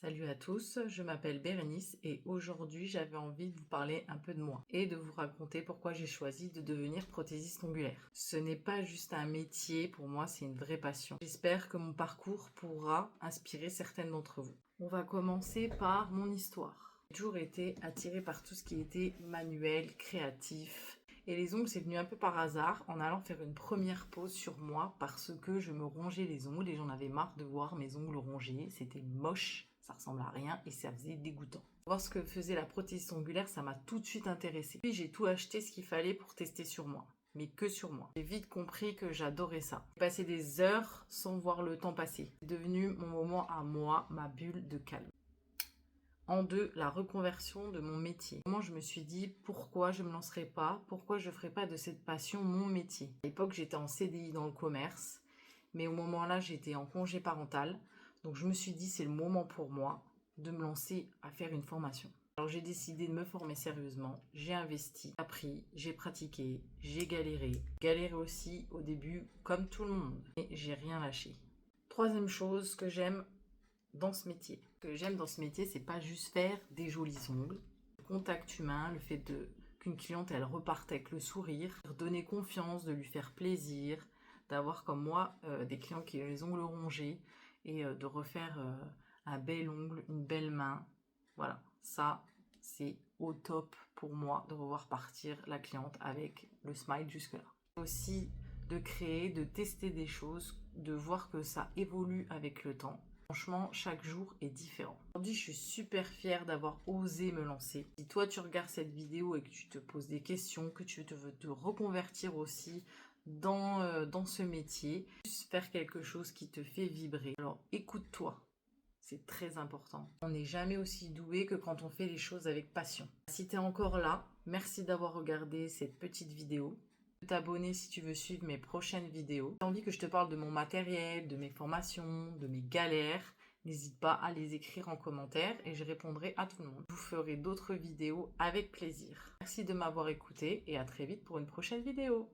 Salut à tous, je m'appelle Bérénice et aujourd'hui j'avais envie de vous parler un peu de moi et de vous raconter pourquoi j'ai choisi de devenir prothésiste ongulaire. Ce n'est pas juste un métier, pour moi c'est une vraie passion. J'espère que mon parcours pourra inspirer certaines d'entre vous. On va commencer par mon histoire. J'ai toujours été attirée par tout ce qui était manuel, créatif. Et les ongles, c'est venu un peu par hasard en allant faire une première pause sur moi parce que je me rongeais les ongles et j'en avais marre de voir mes ongles rongés. C'était moche, ça ressemble à rien et ça faisait dégoûtant. Voir ce que faisait la prothèse ongulaire, ça m'a tout de suite intéressée. Puis j'ai tout acheté ce qu'il fallait pour tester sur moi, mais que sur moi. J'ai vite compris que j'adorais ça. J'ai passé des heures sans voir le temps passer. C'est devenu mon moment à moi, ma bulle de calme. En deux, la reconversion de mon métier. Moi, je me suis dit, pourquoi je ne me lancerai pas? Pourquoi je ne ferai pas de cette passion mon métier? À l'époque, j'étais en CDI dans le commerce, mais au moment-là, j'étais en congé parental. Donc, je me suis dit, c'est le moment pour moi de me lancer à faire une formation. Alors, j'ai décidé de me former sérieusement. J'ai investi, appris, j'ai pratiqué, j'ai galéré. Galéré aussi au début, comme tout le monde. Mais j'ai rien lâché. Troisième chose que j'aime dans ce métier. Ce que j'aime dans ce métier, c'est pas juste faire des jolis ongles. Le contact humain, le fait qu'une cliente elle reparte avec le sourire, donner confiance, de lui faire plaisir, d'avoir comme moi des clients qui ont les ongles rongés et de refaire un bel ongle, une belle main. Voilà, ça c'est au top pour moi de revoir partir la cliente avec le smile jusque-là. Aussi de créer, de tester des choses, de voir que ça évolue avec le temps. Franchement, chaque jour est différent. Aujourd'hui, je suis super fière d'avoir osé me lancer. Si toi, tu regardes cette vidéo et que tu te poses des questions, que tu veux te reconvertir aussi dans ce métier, juste faire quelque chose qui te fait vibrer. Alors, écoute-toi. C'est très important. On n'est jamais aussi doué que quand on fait les choses avec passion. Si tu es encore là, merci d'avoir regardé cette petite vidéo. T'abonner si tu veux suivre mes prochaines vidéos. Si tu as envie que je te parle de mon matériel, de mes formations, de mes galères, n'hésite pas à les écrire en commentaire et je répondrai à tout le monde. Je vous ferai d'autres vidéos avec plaisir. Merci de m'avoir écouté et à très vite pour une prochaine vidéo.